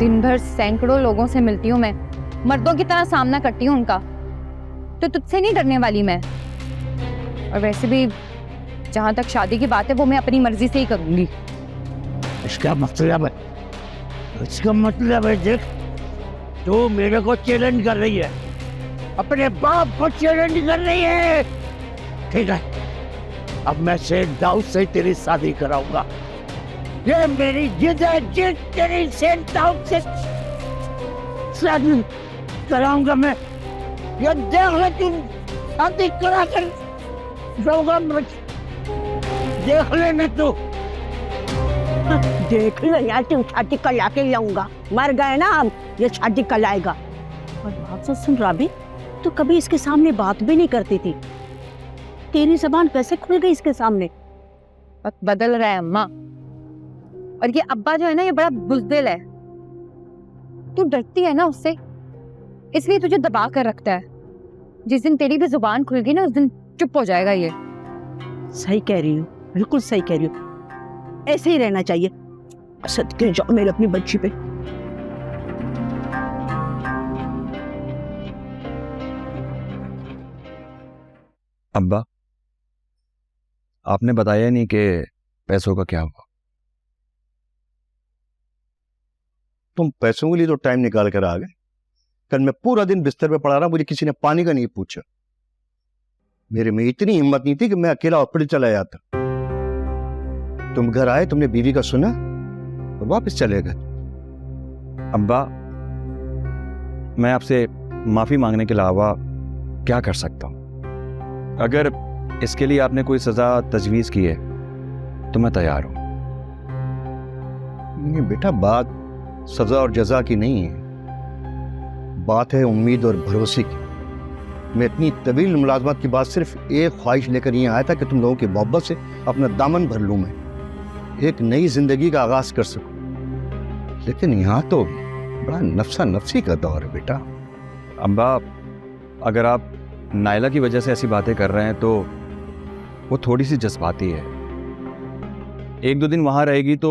दिन भर सैकड़ों लोगों से मिलती हूँ मैं, मर्दों की तरह सामना करती हूँ उनका, तो तुझसे नहीं डरने वाली मैं। और वैसे भी जहां तक शादी की बात है वो मैं अपनी मर्जी से ही करूंगी। इसका मतलब है, देख, तू मेरे को चैलेंज कर रही है, अपने बाप को चैलेंज कर रही है। ठीक है, अब मैं सेठ दाऊद से तेरी शादी कराऊंगा। ये मेरी जिद है, जिद तेरी सेठ दाऊद से शादी कराऊंगा मैं। ये देख ले, तुम शादी करा कर जाऊंगा, देख लेना तू। देख लो यार, तुम शादी कला के लाऊंगा, मर गए ना हम, ये शादी कलाएगा। और बात तो सुन राबी, तो कभी इसके सामने बात भी नहीं करती थी, तेरी जबान कैसे खुल गई इसके सामने? वक्त बदल रहा है अम्मा, और ये अब्बा जो है ना, ये बड़ा बुज़दिल है। तू डरती है ना उससे, इसलिए तुझे दबा कर रखता है। जिस दिन तेरी भी जुबान खुल गई ना, उस दिन चुप हो जाएगा ये। सही कह रही हूँ, बिल्कुल सही कह रही हूँ, ऐसे ही रहना चाहिए। सदके जाओ मेरे अपनी बच्ची पे। अब्बा, आपने बताया नहीं कि पैसों का क्या हुआ। तुम पैसों के लिए तो टाइम निकाल कर आ गए। कल मैं पूरा दिन बिस्तर पे पड़ा रहा, मुझे किसी ने पानी का नहीं पूछा। मेरे में इतनी हिम्मत नहीं थी कि मैं अकेला हॉस्पिटल चला जाता। तुम घर आए, तुमने बीवी का सुना और वापस चले गए। अब्बा, मैं आपसे माफी मांगने के अलावा क्या कर सकता हूँ? अगर इसके लिए आपने कोई सजा तजवीज की है तो मैं तैयार हूं। नहीं बेटा, बात सजा और जजा की नहीं है, बात है उम्मीद और भरोसे की। मैं इतनी तवील मुलाजमत के बाद सिर्फ एक ख्वाहिश लेकर यहाँ आया था कि तुम लोगों की मोहब्बत से अपना दामन भर लूं, मैं एक नई जिंदगी का आगाज कर सकूं। लेकिन यहाँ तो बड़ा नफसा नफसी का दौर है बेटा। अब्बा, अगर आप नायला की वजह से ऐसी बातें कर रहे हैं तो वो थोड़ी सी जज्बाती है। एक दो दिन वहां रहेगी तो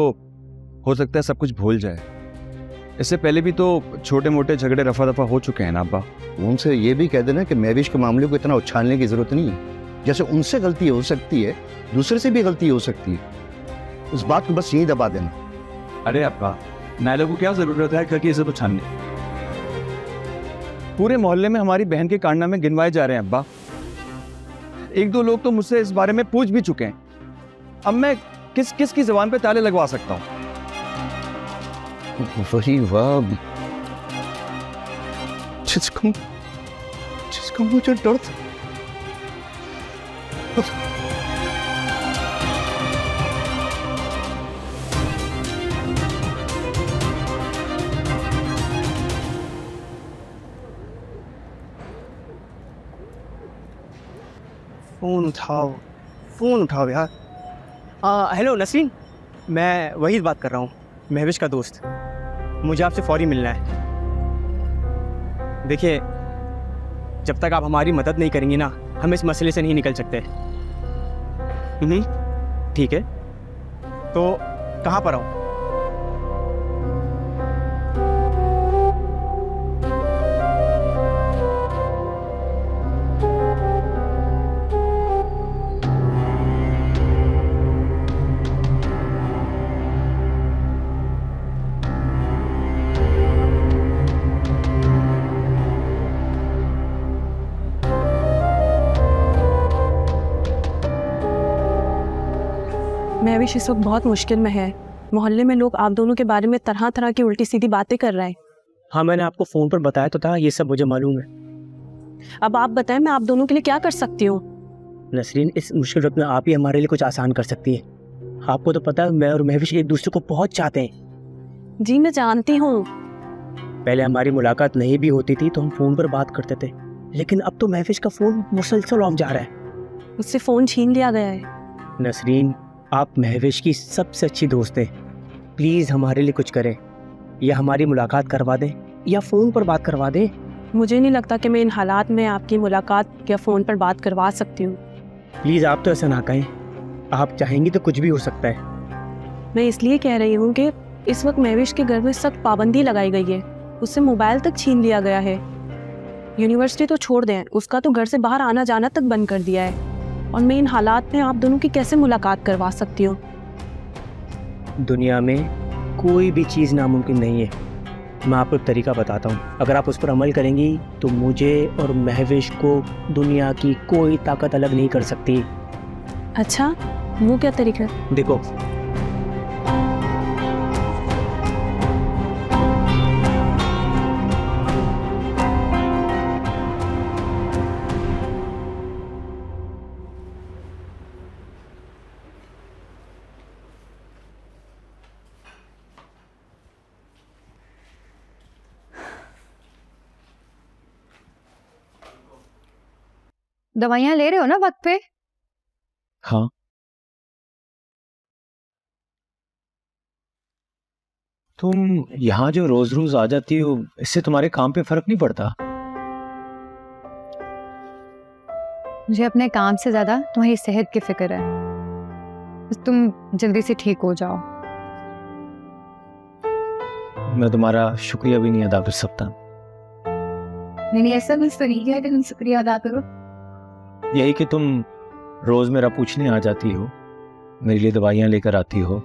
हो सकता है सब कुछ भूल जाए। इससे पहले भी तो छोटे मोटे झगड़े रफा दफा हो चुके हैं ना अब्बा। उनसे ये भी कह देना कि महविश के मामले को इतना उछालने की जरूरत नहीं है। जैसे उनसे गलती हो सकती है, दूसरे से भी गलती हो सकती है, उस बात को बस यही दबा देना। अरे अब्बा, नायला को क्या जरूरत है करके इसे तो छानने? पूरे मोहल्ले में हमारी बहन के कारनामे गिनवाए जा रहे हैं अब्बा। एक दो लोग तो मुझसे इस बारे में पूछ भी चुके हैं। अब मैं किस की जबान पे ताले लगवा सकता हूँ? वही वाह, जिसका मुझे डर था। फोन उठाओ यार। हेलो नसीम, मैं वहीद बात कर रहा हूँ, महविश का दोस्त। मुझे आपसे फौरी मिलना है। देखिए, जब तक आप हमारी मदद नहीं करेंगी ना, हम इस मसले से नहीं निकल सकते। ठीक है, तो कहाँ पर आऊँ? महविश इस वक्त बहुत मुश्किल में है। मोहल्ले में लोग आप दोनों के बारे में तरह तरह की उल्टी सीधी बातें कर रहे हैं। हाँ, मैंने आपको फ़ोन पर बताया तो था, ये सब मुझे मालूम है। अब आप बताएं, मैं आप दोनों के लिए क्या कर सकती हूँ? नसरीन, इस मुश्किल वक्त में आप ही हमारे लिए कुछ आसान कर सकती है। आपको तो पता है, मैं और महविश एक दूसरे को बहुत चाहते हैं। जी मैं जानती हूँ। पहले हमारी मुलाकात नहीं भी होती थी तो हम फ़ोन पर बात करते थे, लेकिन अब तो महविश का फ़ोन मुसलसल ऑफ जा रहा है। मुझसे फ़ोन छीन लिया गया है। नसरीन, आप महविश की सबसे अच्छी दोस्त हैं, प्लीज़ हमारे लिए कुछ करें। या हमारी मुलाकात करवा दें या फ़ोन पर बात करवा दें। मुझे नहीं लगता कि मैं इन हालात में आपकी मुलाकात या फ़ोन पर बात करवा सकती हूँ। प्लीज़ आप तो ऐसा ना कहें, आप चाहेंगी तो कुछ भी हो सकता है। मैं इसलिए कह रही हूँ कि इस वक्त महविश के घर में सख्त पाबंदी लगाई गई है, उससे मोबाइल तक छीन लिया गया है। यूनिवर्सिटी तो छोड़ दें, उसका तो घर से बाहर आना जाना तक बंद कर दिया है। और मैं इन हालात में आप दोनों की कैसे मुलाकात करवा सकती हूँ? दुनिया में कोई भी चीज़ नामुमकिन नहीं है। मैं आपको एक तरीका बताता हूँ, अगर आप उस पर अमल करेंगी तो मुझे और महविश को दुनिया की कोई ताकत अलग नहीं कर सकती। अच्छा, वो क्या तरीका है? देखो, दवाइयाँ ले रहे हो ना वक्त पे? हाँ, तुम यहाँ जो रोज रोज आ जाती हो, इससे तुम्हारे काम पे फर्क नहीं पड़ता? मुझे अपने काम से ज्यादा तुम्हारी सेहत की फिक्र है। बस तुम जल्दी से ठीक हो जाओ। मैं तुम्हारा शुक्रिया भी नहीं अदा कर सकता। नहीं, ऐसा कुछ तो नहीं है कि तुम शुक्रिया अदा करो। यही कि तुम रोज मेरा पूछने आ जाती हो, मेरे लिए दवाइयाँ लेकर आती हो।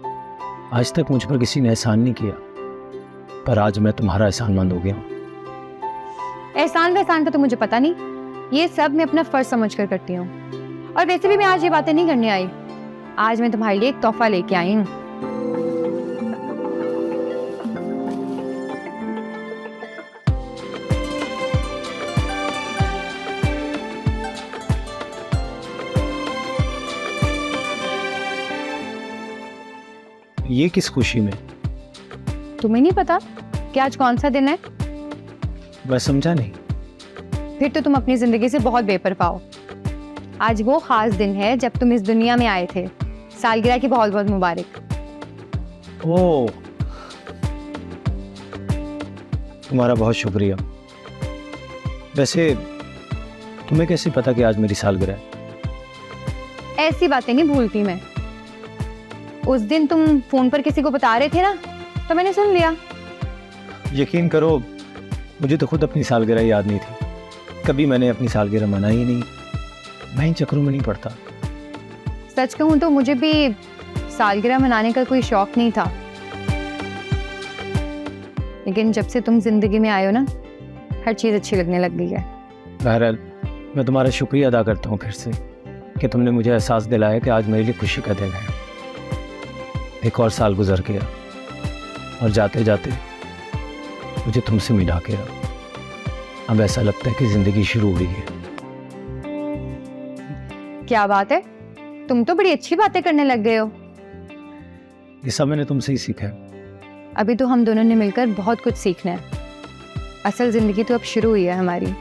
आज तक मुझ पर किसी ने एहसान नहीं किया, पर आज मैं तुम्हारा एहसानमंद हो गया हूँ। एहसान वहसान का तो मुझे पता नहीं, ये सब मैं अपना फर्ज समझ कर करती हूँ। और वैसे भी मैं आज ये बातें नहीं करने आई। आज मैं तुम्हारे लिए एक तोहफा लेके आई हूँ। ये किस खुशी में? तुम्हें नहीं पता कि आज कौन सा दिन है? मैं समझा नहीं। फिर तो तुम अपनी जिंदगी से बहुत बेपरवाह हो। आज वो खास दिन है जब तुम इस दुनिया में आए थे। सालगिरह की बहुत बहुत मुबारक। ओह, तुम्हारा बहुत शुक्रिया। वैसे तुम्हें कैसे पता कि आज मेरी सालगिरह है? ऐसी बातें नहीं भूलती मैं। उस दिन तुम फोन पर किसी को बता रहे थे ना, तो मैंने सुन लिया। यकीन करो, मुझे तो खुद अपनी सालगिरह याद नहीं थी। कभी मैंने अपनी सालगिरह मनाई ही नहीं। मैं इन चक्करों में नहीं पड़ता। सच कहूं तो मुझे भी सालगिरह मनाने का कोई शौक नहीं था, लेकिन जब से तुम जिंदगी में आए हो ना, हर चीज अच्छी लगने लग गई है। बहरहाल, मैं तुम्हारा शुक्रिया अदा करता हूँ फिर से कि तुमने मुझे एहसास दिलाया कि आज मेरे लिए खुशी का दिन है। एक और साल गुजर गया और जाते जाते मुझे तुमसे मिला के अब ऐसा लगता है कि जिंदगी शुरू हुई है। क्या बात है, तुम तो बड़ी अच्छी बातें करने लग गए हो। ये सब मैंने तुमसे ही सीखा है। अभी तो हम दोनों ने मिलकर बहुत कुछ सीखना है। असल जिंदगी तो अब शुरू हुई है हमारी।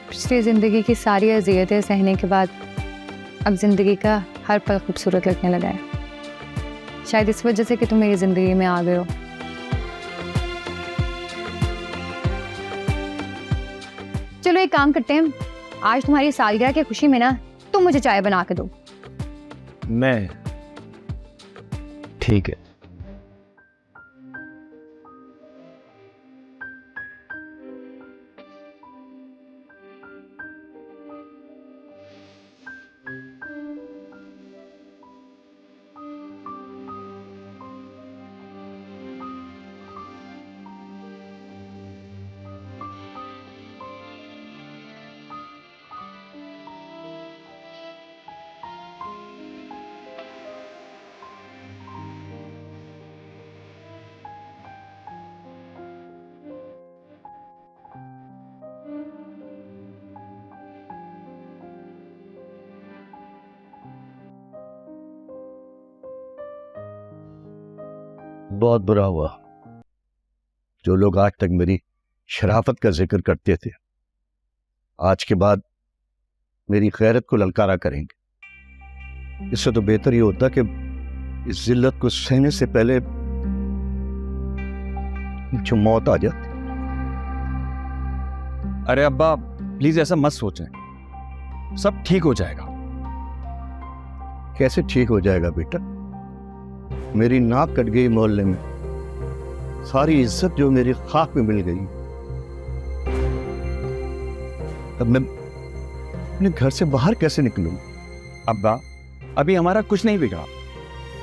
पिछली जिंदगी की सारी अज़ियतें सहने के बाद अब जिंदगी का हर पल खूबसूरत लगने लगा है। शायद इस वजह से कि तुम मेरी जिंदगी में आ गए हो। चलो एक काम करते हैं, आज तुम्हारी सालगिरह की खुशी में ना तुम मुझे चाय बना के दो। मैं? ठीक है। बहुत बुरा हुआ जो लोग आज तक मेरी शराफत का जिक्र करते थे, आज के बाद मेरी गैरत को ललकारा करेंगे। इससे तो बेहतर ये होता कि इस जिल्लत को सहने से पहले जो मौत आ जाती। अरे अब्बा, प्लीज ऐसा मत सोचें, सब ठीक हो जाएगा। कैसे ठीक हो जाएगा बेटा? मेरी नाक कट गई मोहल्ले में, सारी इज्जत जो मेरी खाक में मिल गई। अब मैं अपने घर से बाहर कैसे निकलूं? अब्बा, अभी हमारा कुछ नहीं बिगड़ा।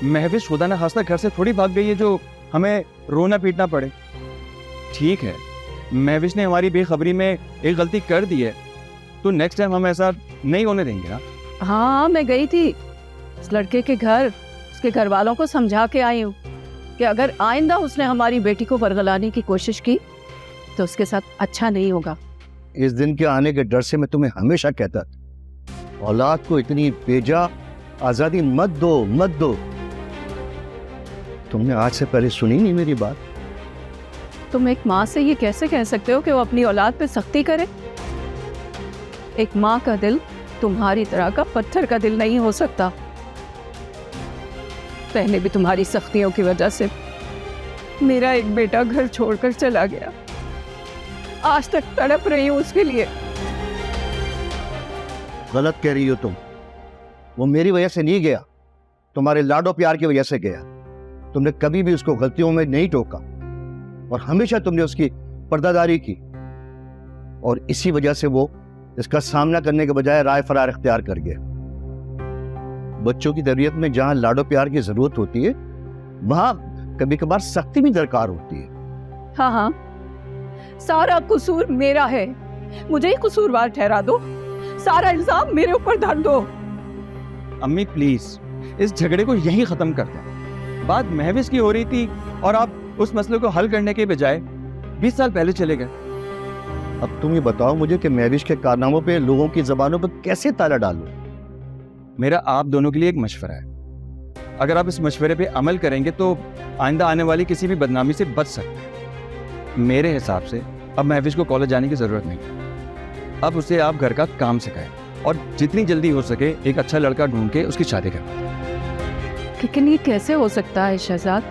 महविश खुदा न खास्ता घर से थोड़ी भाग गई है जो हमें रोना पीटना पड़े। ठीक है, महविश ने हमारी बेखबरी में एक गलती कर दी है, तो नेक्स्ट टाइम हम ऐसा नहीं होने देंगे ना। हाँ, मैं गई थी उस लड़के के घर, उसके घर वालों को समझा के आई हूँ कि अगर आइंदा उसने हमारी बेटी को बरगलाने की कोशिश की तो उसके साथ अच्छा नहीं होगा। इस दिन के आने के डर से मैं तुम्हें हमेशा कहता था, औलाद को इतनी बेजा आजादी मत दो, मत दो। तुमने आज से पहले सुनी नहीं मेरी बात। तुम एक माँ से ये कैसे कह सकते हो कि वो अपनी औलाद पे सख्ती करे? एक माँ का दिल तुम्हारी तरह का पत्थर का दिल नहीं हो सकता। पहले भी तुम्हारी सख्तियों की वजह से मेरा एक बेटा घर छोड़कर चला गया। आज तक तड़प रही हूँ उसके लिए। गलत कह रही हो तुम। वो मेरी वजह से नहीं गया, तुम्हारे लाडो प्यार की वजह से गया। तुमने कभी भी उसको गलतियों में नहीं टोका और हमेशा तुमने उसकी पर्दादारी की, और इसी वजह से वो इसका सामना करने के बजाय राय फरार इख्तियार कर गया। बच्चों की तरबियत में जहां लाडो प्यार की जरूरत होती है, वहां कभी कभार सख्ती भी दरकार होती है। हाँ हाँ, सारा कसूर मेरा है, मुझे ही कसूरवार ठहरा दो, सारा इल्जाम मेरे ऊपर धर दो। अम्मी प्लीज, इस झगड़े को यहीं खत्म कर दें। बात महविश की हो रही थी और आप उस मसले को हल करने के बजाय 20 साल पहले चले गए। अब तुम ये बताओ मुझे कि महविश के कारनामों पे लोगों की जबानों पर कैसे ताला डालूं? मेरा आप दोनों के लिए एक मशवरा है। अगर आप इस मशवरे पे अमल करेंगे तो आइंदा आने वाली किसी भी बदनामी से बच सकते हैं। मेरे हिसाब से अब महविश को कॉलेज जाने की जरूरत नहीं। अब उसे आप घर का काम सिखाएं और जितनी जल्दी हो सके एक अच्छा लड़का ढूंढ के उसकी शादी करें। लेकिन ये कैसे हो सकता है शहजाद?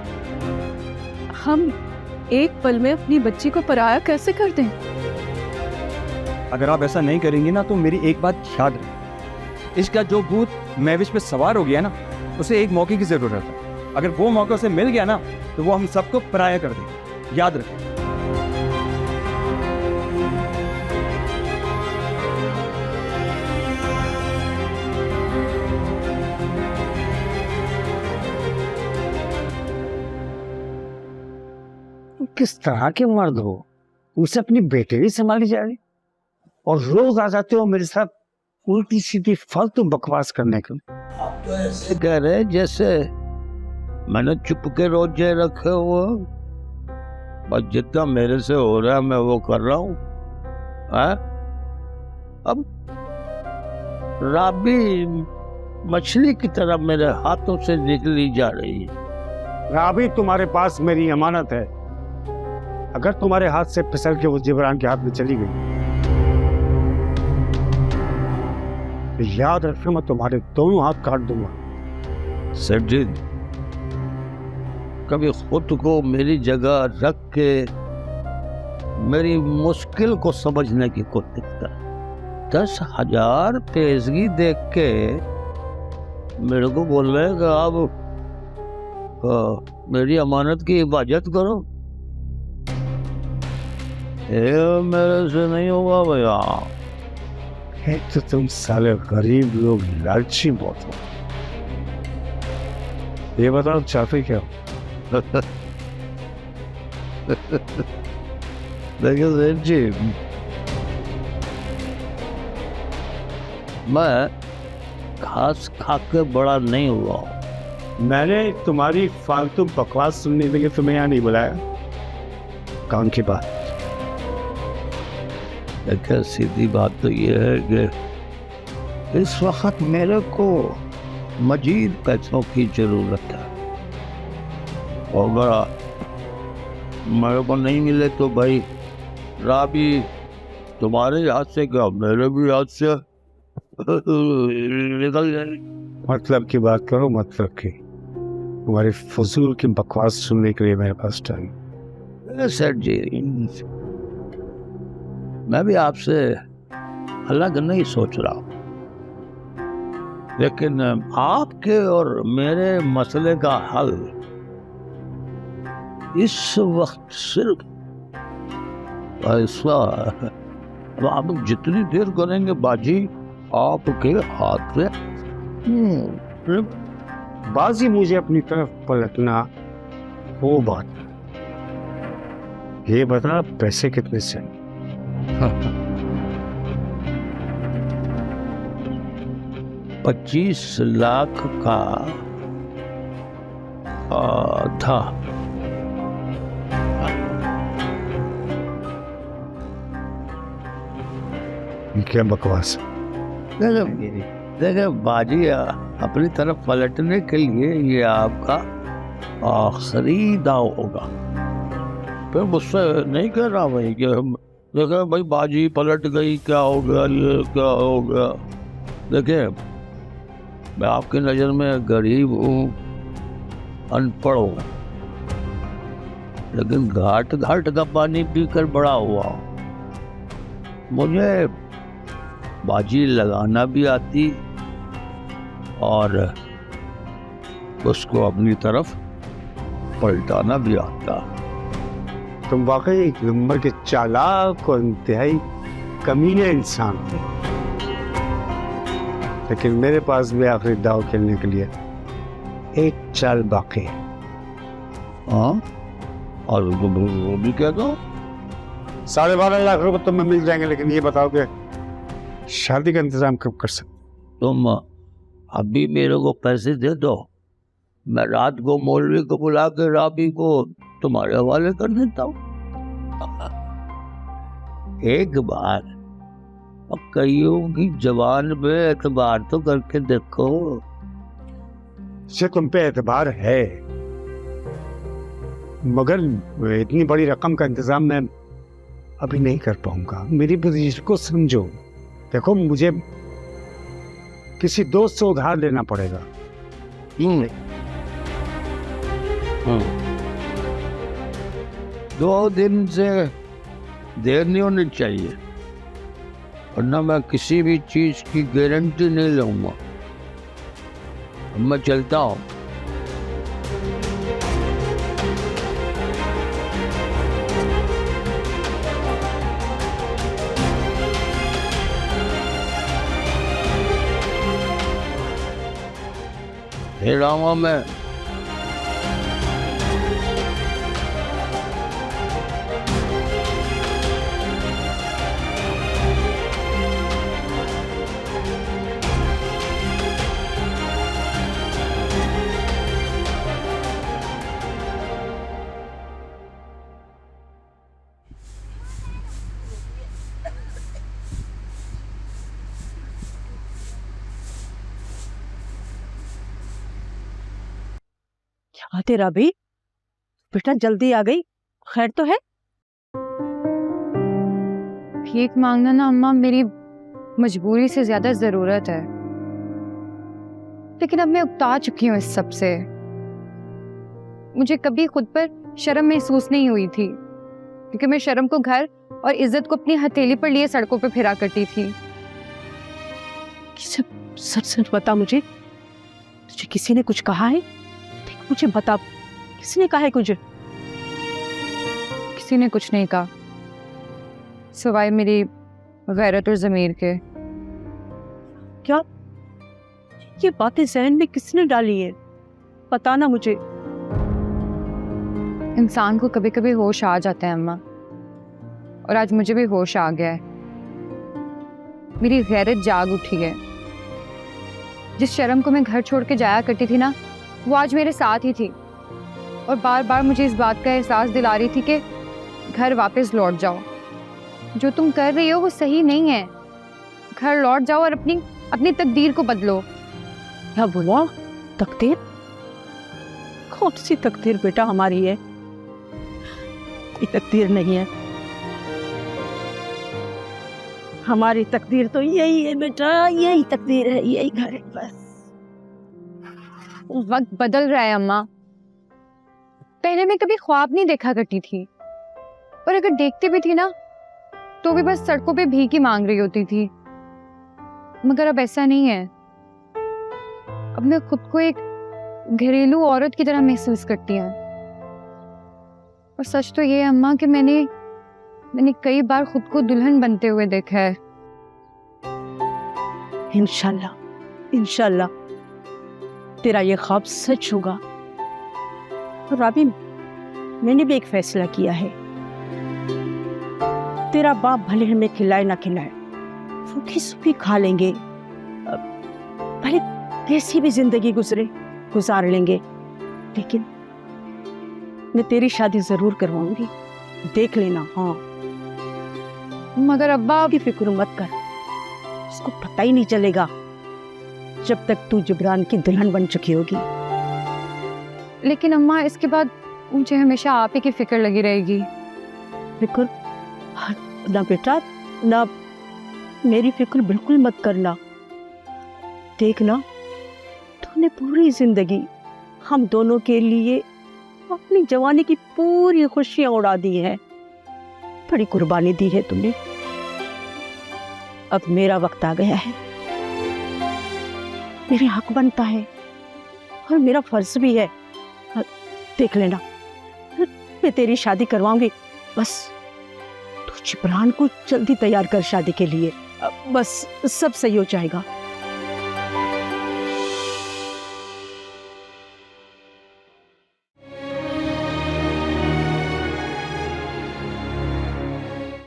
हम एक पल में अपनी बच्ची को पराया कैसे कर दें? अगर आप ऐसा नहीं करेंगे ना तो मेरी एक बात याद रहे, इसका जो भूत महविश पे सवार हो गया ना, उसे एक मौके की जरूरत है। अगर वो मौका उसे मिल गया ना तो वो हम सबको पराया कर देगा। याद रखें। किस तरह के मर्द हो, उसे अपनी बेटे भी संभाली जा रही और रोज आ जाते हो मेरे साथ उल्टी सीधी फालतू बकवास करने के। आप तो ऐसे कह रहे जैसे मैंने चुपके रोजे रखे हुए, बस जितना मेरे से हो रहा है मैं वो कर रहा हूँ। अब राबी मछली की तरह मेरे हाथों से निकली जा रही है। राबी तुम्हारे पास मेरी अमानत है, अगर तुम्हारे हाथ से फिसल के वो जिब्रान के हाथ में चली गई तो याद रखना मैं तुम्हारे दोनों हाथ काट दूंगा। सर जी, कभी खुद को मेरी जगह रख के मेरी मुश्किल को समझने की कोशिश कर। 10,000 पेशगी देख के मेरे को बोल रहे हैं कि आप मेरी अमानत की हिफाजत करो। ये मेरे से नहीं होगा भैया। एक तो तुम साले गरीब लोग लालची बहुत हो। ये बताओ चाहते क्या हो? देखिए सेठ जी, मैं घास खा के बड़ा नहीं हुआ। मैंने तुम्हारी फालतू बकवास सुनने के लिए तुम्हें यहाँ नहीं बुलाया। काम की बात। देखिए सीधी बात तो ये है कि इस वक्त मेरे को मजीद पैसों की जरूरत है, और बड़ा मेरे को नहीं मिले तो भाई राबी तुम्हारे हाथ से क्या मेरे भी हाथ से निकल जाए। मतलब की बात करो, मतलब की। तुम्हारी फजूल की बकवास सुनने के लिए मेरे पास टाइम। सर जी, मैं भी आपसे अलग नहीं सोच रहा हूँ। लेकिन आपके और मेरे मसले का हल इस वक्त सिर्फ ऐसा है। अब आप जितनी देर करेंगे बाजी आपके हाथ में। बाजी मुझे अपनी तरफ पलटना वो बात है। ये बता पैसे कितने से? 25 लाख का था। ये क्या बकवास है? देखिए बाजी अपनी तरफ पलटने के लिए ये आपका आखिरी दाव होगा। फिर मुझसे नहीं कह रहा भाई कि देखिए भाई बाजी पलट गई, क्या हो गया, ये क्या हो गया। देखिए मैं आपकी नज़र में गरीब हूँ, अनपढ़ हूँ, लेकिन घाट घाट का पानी पीकर बड़ा हुआ हूँ। मुझे बाजी लगाना भी आती और उसको अपनी तरफ पलटाना भी आता। तुम वाकई एक नंबर के चालाक और इंतहाई कमीने इंसान थे। लेकिन मेरे पास भी आखिरी दाव खेलने के लिए एक चाल बाकी है। हाँ, और वो भी क्या कहो? 12.5 लाख रुपए तुम्हें मिल जाएंगे, लेकिन ये बताओ कि शादी का इंतजाम कब कर सकते? तुम अभी मेरे को पैसे दे दो, मैं रात को मौलवी को बुला के राबी को तुम्हारे हवाले कर देता हूँ। एक बार कईयों की जवान पे एतबार तो करके देखो। से तुम पे एतबार है, मगर इतनी बड़ी रकम का इंतजाम मैं अभी नहीं कर पाऊंगा। मेरी पोजीशन को समझो। देखो मुझे किसी दोस्त से उधार लेना पड़ेगा। 2 दिन से देर नहीं होनी चाहिए, वरना मैं किसी भी चीज की गारंटी नहीं लूंगा। मैं चलता हूँ। फिर आऊंगा मैं। क्या तेरा भी बेटा जल्दी आ गई, खैर तो है? भीख मांगना ना अम्मा मेरी मजबूरी से ज्यादा जरूरत है, लेकिन अब मैं उगता चुकी हूँ इस सब से। मुझे कभी खुद पर शर्म महसूस नहीं हुई थी, क्योंकि मैं शर्म को घर और इज्जत को अपनी हथेली पर लिए सड़कों पर फिरा करती थी। सच सच बता मुझे, तुझे किसी ने कुछ कहा है? मुझे बता, किसी ने कहा है कुछ? किसी ने कुछ नहीं कहा, सिवाय मेरी गैरत और ज़मीर के। क्या ये बातें जहन में किसने डाली है? बताना मुझे। इंसान को कभी कभी होश आ जाता है अम्मा, और आज मुझे भी होश आ गया है। मेरी गैरत जाग उठी है। जिस शर्म को मैं घर छोड़ के जाया करती थी ना, वो आज मेरे साथ ही थी, और बार बार मुझे इस बात का एहसास दिला रही थी कि घर वापस लौट जाओ। जो तुम कर रही हो वो सही नहीं है। घर लौट जाओ और अपनी तकदीर को बदलो। क्या बोला? तकदीर? कौन सी तकदीर बेटा हमारी है? ये तकदीर नहीं है, हमारी तकदीर तो यही है बेटा, यही तकदीर है, यही घर है बस। वक्त बदल रहा है अम्मा। पहले मैं कभी ख्वाब नहीं देखा करती थी, और अगर देखती भी थी ना तो भी बस सड़कों पे भीख ही मांग रही होती थी। मगर अब ऐसा नहीं है। अपने खुद को एक घरेलू औरत की तरह महसूस करती हैं। और सच तो ये है अम्मा कि मैंने कई बार खुद को दुल्हन बनते हुए देखा है। इंशाल्लाह इंशाल्लाह तेरा ये ख्वाब सच होगा। और राबी, मैंने भी एक फैसला किया है। तेरा बाप भले हमें खिलाए ना खिलाए, सूखी सूखी खा लेंगे, भले कैसी भी जिंदगी गुजार लेंगे, लेकिन मैं तेरी शादी जरूर करवाऊंगी, देख लेना। हाँ, मगर अब्बा की फिक्र मत कर, उसको पता ही नहीं चलेगा जब तक तू जिब्रान की दुल्हन बन चुकी होगी। लेकिन अम्मा इसके बाद मुझे हमेशा आप ही की फिक्र लगी रहेगी। फिक्र ना बेटा, ना, मेरी फिक्र बिल्कुल मत करना। देखना, तूने पूरी जिंदगी हम दोनों के लिए अपनी जवानी की पूरी खुशियां उड़ा दी हैं, बड़ी कुर्बानी दी है तुमने। अब मेरा वक्त आ गया है, मेरे हक बनता है और मेरा फर्ज भी है। देख लेना, मैं तेरी शादी करवाऊंगी, बस तू जिब्रान को जल्दी तैयार कर शादी के लिए, बस सब सही हो जाएगा।